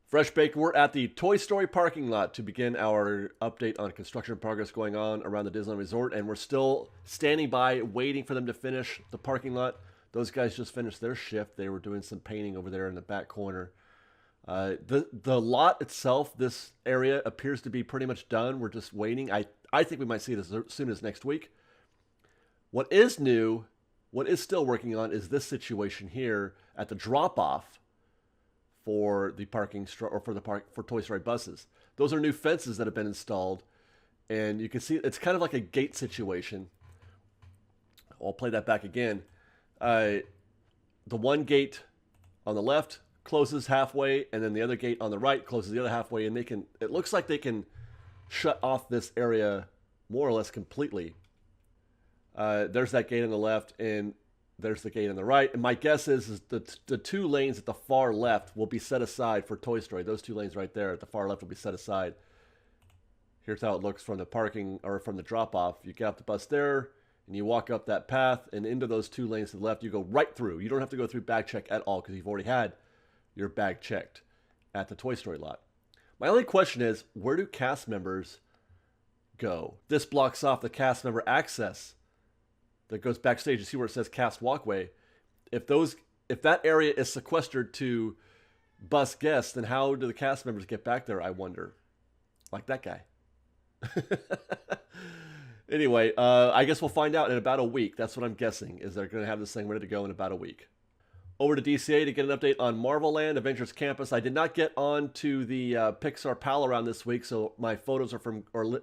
Fresh Baked, we're at the Toy Story parking lot to begin our update on construction progress going on around the Disneyland Resort, and we're still standing by waiting for them to finish the parking lot. Those guys just finished their shift. They were doing some painting over there in the back corner. The lot itself, this area appears to be pretty much done. We're just waiting. I think we might see it as soon as next week. What is new, what is still working on is this situation here at the drop off for the or for the park for Toy Story buses. Those are new fences that have been installed, and you can see it's kind of like a gate situation. I'll play that back again. The one gate on the left closes halfway, and then the other gate on the right closes the other halfway, and it looks like they can shut off this area more or less completely. There's that gate on the left, and there's the gate on the right. And my guess is the two lanes at the far left will be set aside for Toy Story. Those two lanes right there at the far left will be set aside. Here's how it looks from the parking or from the drop-off. You get off the bus there, and you walk up that path, and into those two lanes to the left, you go right through. You don't have to go through bag check at all because you've already had your bag checked at the Toy Story lot. My only question is, where do cast members go? This blocks off the cast member access that goes backstage. You see where it says cast walkway. If that area is sequestered to bus guests, then how do the cast members get back there, I wonder? Like that guy. Anyway, I guess we'll find out in about a week. That's what I'm guessing, is they're going to have this thing ready to go in about a week. Over to DCA to get an update on Marvel Land Adventures Campus. I did not get on to the Pixar Pal Around this week, so my photos are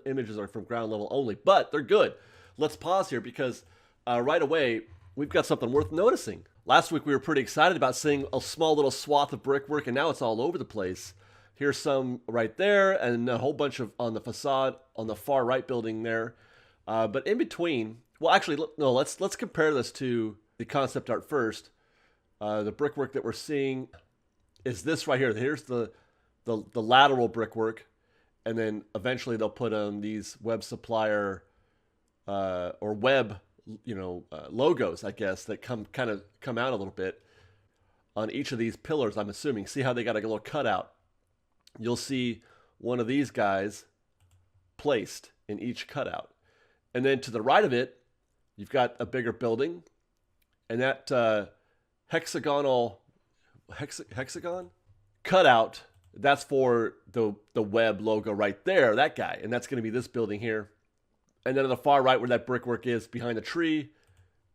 images are from ground level only, but they're good. Let's pause here because right away, we've got something worth noticing. Last week, we were pretty excited about seeing a small little swath of brickwork, and now it's all over the place. Here's some right there, and a whole bunch of on the facade on the far right building there. But in between, well, actually, no, let's compare this to the concept art first. The brickwork that we're seeing is this right here. Here's the lateral brickwork, and then eventually they'll put on these web supplier or web logos, I guess, that come out a little bit on each of these pillars, I'm assuming. See how they got a little cutout? You'll see one of these guys placed in each cutout. And then to the right of it, you've got a bigger building, and that hexagon cutout, that's for the web logo right there, that guy. And that's going to be this building here. And then on the far right where that brickwork is behind the tree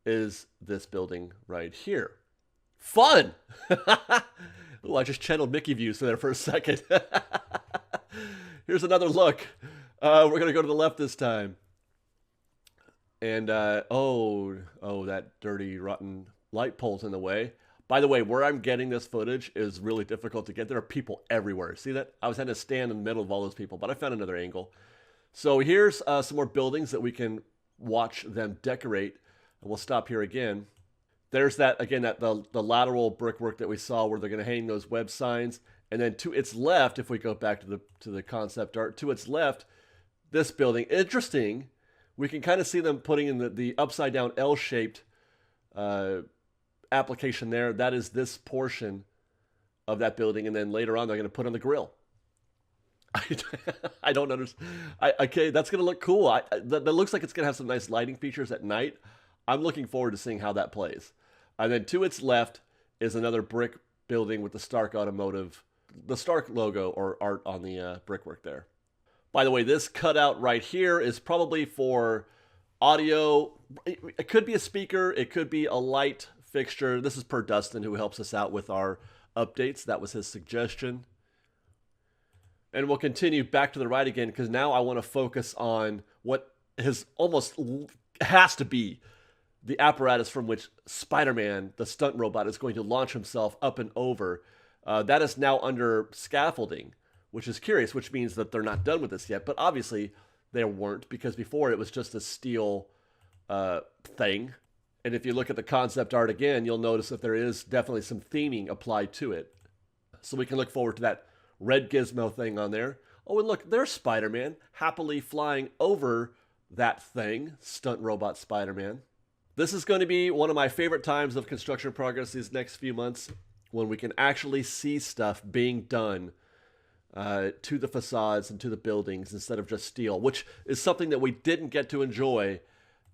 is this building right here. Fun! Ooh, I just channeled Mickey views there for a second. Here's another look. We're going to go to the left this time. And, that dirty, rotten light pole's in the way. By the way, where I'm getting this footage is really difficult to get. There are people everywhere. See that? I was having to stand in the middle of all those people, but I found another angle. So here's some more buildings that we can watch them decorate. And we'll stop here again. There's that, again, the lateral brickwork that we saw where they're going to hang those web signs. And then to its left, if we go back to the concept art, to its left, this building. Interesting. We can kind of see them putting in the upside down L-shaped application there. That is this portion of that building. And then later on, they're going to put on the grill. I don't understand. Okay, that's going to look cool. That looks like it's going to have some nice lighting features at night. I'm looking forward to seeing how that plays. And then to its left is another brick building with the Stark Automotive, the Stark logo or art on the brickwork there. By the way, this cutout right here is probably for audio. It could be a speaker. It could be a light fixture. This is per Dustin, who helps us out with our updates. That was his suggestion. And we'll continue back to the right again, because now I want to focus on what has to be the apparatus from which Spider-Man, the stunt robot, is going to launch himself up and over. That is now under scaffolding, which is curious, which means that they're not done with this yet. But obviously they weren't, because before it was just a steel thing. And if you look at the concept art again, you'll notice that there is definitely some theming applied to it. So we can look forward to that red gizmo thing on there. Oh, and look, there's Spider-Man happily flying over that thing, stunt robot Spider-Man. This is going to be one of my favorite times of construction progress these next few months, when we can actually see stuff being done to the facades and to the buildings instead of just steel, which is something that we didn't get to enjoy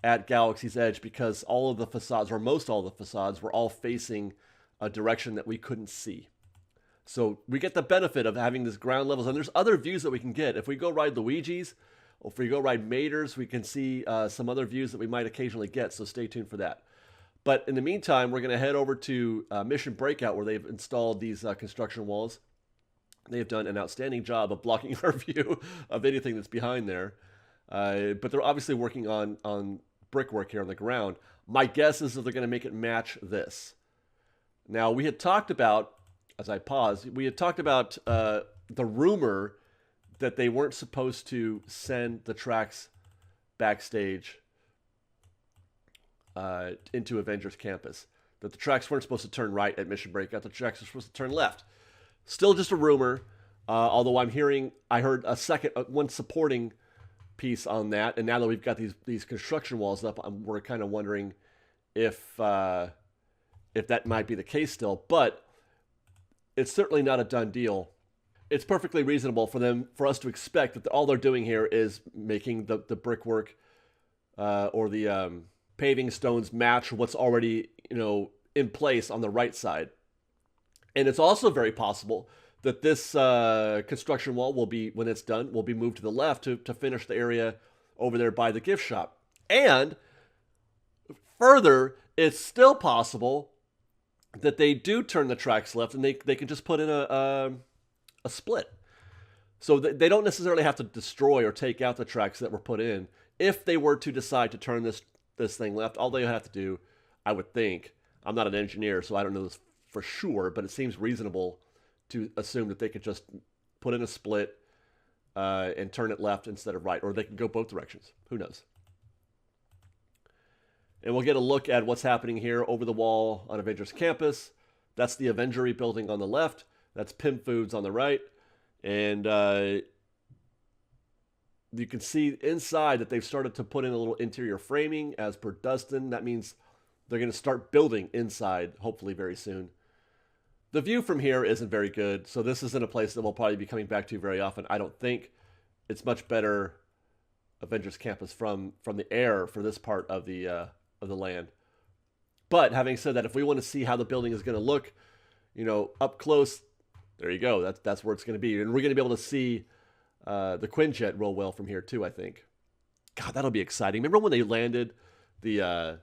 at Galaxy's Edge because all of the facades, or most all of the facades, were all facing a direction that we couldn't see. So we get the benefit of having this ground levels, and there's other views that we can get. If we go ride Luigi's, or if we go ride Mater's, we can see some other views that we might occasionally get, so stay tuned for that. But in the meantime, we're going to head over to Mission Breakout, where they've installed these construction walls. They have done an outstanding job of blocking our view of anything that's behind there. But they're obviously working on brickwork here on the ground. My guess is that they're going to make it match this. Now, we had talked about, as I pause, we had talked about the rumor that they weren't supposed to send the tracks backstage into Avengers Campus. That the tracks weren't supposed to turn right at Mission Breakout. The tracks were supposed to turn left. Still just a rumor, although I heard one supporting piece on that, and now that we've got these construction walls up, we're kind of wondering if that might be the case still. But it's certainly not a done deal. It's perfectly reasonable for us to expect that all they're doing here is making the brickwork or the paving stones match what's already in place on the right side. And it's also very possible that this construction wall will be, when it's done, will be moved to the left to finish the area over there by the gift shop. And further, it's still possible that they do turn the tracks left and they can just put in a split. So they don't necessarily have to destroy or take out the tracks that were put in. If they were to decide to turn this thing left, all they have to do, I would think, I'm not an engineer, so I don't know this for sure, but it seems reasonable to assume that they could just put in a split and turn it left instead of right, or they can go both directions. Who knows? And we'll get a look at what's happening here over the wall on Avengers Campus. That's the Avengery building on the left. That's Pim Foods on the right. And you can see inside that they've started to put in a little interior framing as per Dustin. That means they're going to start building inside, hopefully very soon. The view from here isn't very good, so this isn't a place that we'll probably be coming back to very often. I don't think it's much better Avengers Campus from the air for this part of the land. But having said that, if we want to see how the building is going to look, up close, there you go. That's where it's going to be, and we're going to be able to see the Quinjet real well from here too. I think. God, that'll be exciting. Remember when they landed the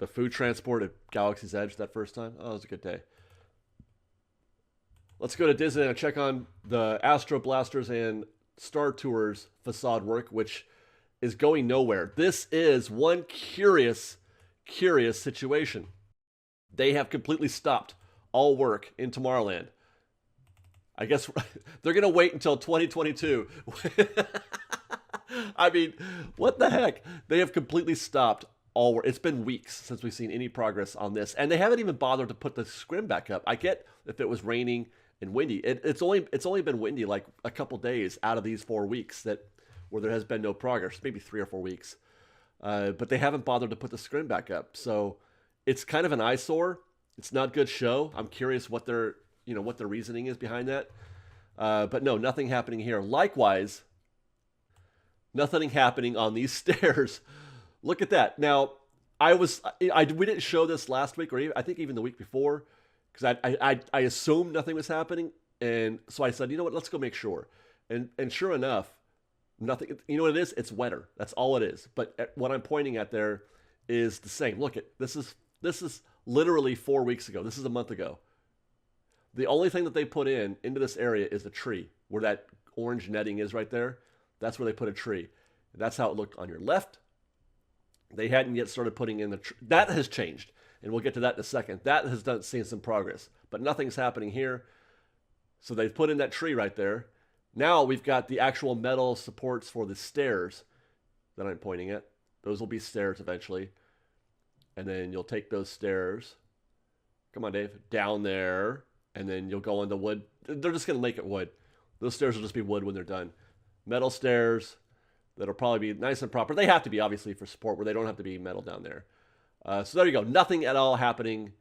food transport at Galaxy's Edge that first time? Oh, it was a good day. Let's go to Disney and check on the Astro Blasters and Star Tours facade work, which is going nowhere. This is one curious situation. They have completely stopped all work in Tomorrowland. I guess they're going to wait until 2022. I mean, what the heck? They have completely stopped all work. It's been weeks since we've seen any progress on this, and they haven't even bothered to put the scrim back up. I get if it was raining and windy. It's only been windy like a couple days out of these 4 weeks where there has been no progress, maybe 3 or 4 weeks. But they haven't bothered to put the scrim back up. So it's kind of an eyesore. It's not good show. I'm curious what their reasoning is behind that. But no, nothing happening here. Likewise, nothing happening on these stairs. Look at that. Now, we didn't show this last week, or I think even the week before, because I assumed nothing was happening, and so I said, you know what, let's go make sure. And sure enough, nothing. You know what it is? It's wetter. That's all it is. But what I'm pointing at there is the same. Look, this is literally 4 weeks ago. This is a month ago. The only thing that they put into this area is a tree, where that orange netting is right there. That's where they put a tree. That's how it looked on your left. They hadn't yet started putting in the tree. That has changed, and we'll get to that in a second. That has seen some progress, but nothing's happening here. So they've put in that tree right there. Now we've got the actual metal supports for the stairs that I'm pointing at. Those will be stairs eventually. And then you'll take those stairs. Come on, Dave. Down there. And then you'll go into wood. They're just going to make it wood. Those stairs will just be wood when they're done. Metal stairs that'll probably be nice and proper. They have to be, obviously, for support, where they don't have to be metal down there. So there you go. Nothing at all happening,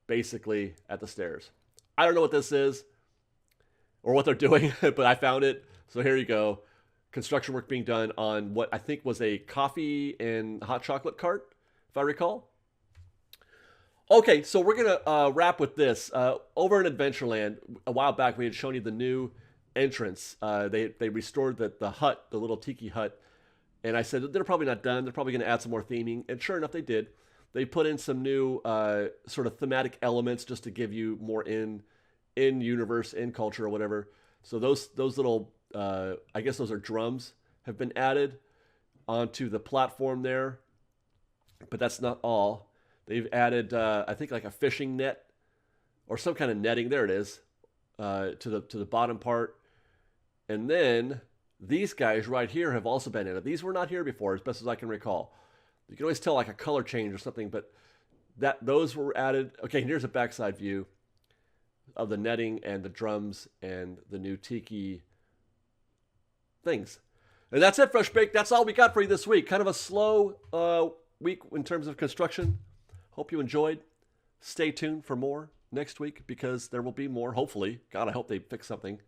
basically, at the stairs. I don't know what this is. or what they're doing, but I found it. So here you go. Construction work being done on what I think was a coffee and hot chocolate cart, if I recall. Okay, so we're gonna wrap with this. Over in Adventureland, a while back we had shown you the new entrance. They restored the hut, the little tiki hut, and I said they're probably not done. They're probably gonna add some more theming, and sure enough, they did. They put in some new sort of thematic elements just to give you more in universe, in culture, or whatever. So those little I guess those are drums have been added onto the platform there, but that's not all. They've added, I think, like a fishing net or some kind of netting. There it is, to the bottom part. And then these guys right here have also been added. These were not here before, as best as I can recall. You can always tell like a color change or something, but those were added. Okay, here's a backside view of the netting and the drums and the new tiki things. And that's it, Fresh Baked. That's all we got for you this week. Kind of a slow week in terms of construction. Hope you enjoyed. Stay tuned for more next week because there will be more, hopefully. God, I hope they fix something.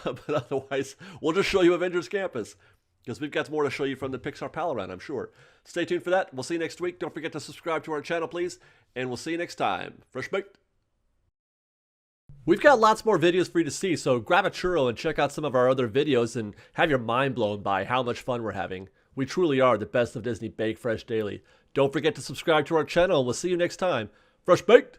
But otherwise, we'll just show you Avengers Campus because we've got more to show you from the Pixar Pal Around, I'm sure. Stay tuned for that. We'll see you next week. Don't forget to subscribe to our channel, please. And we'll see you next time. Fresh Baked. We've got lots more videos for you to see, so grab a churro and check out some of our other videos and have your mind blown by how much fun we're having. We truly are the best of Disney Bake Fresh Daily. Don't forget to subscribe to our channel, and we'll see you next time. Fresh Baked!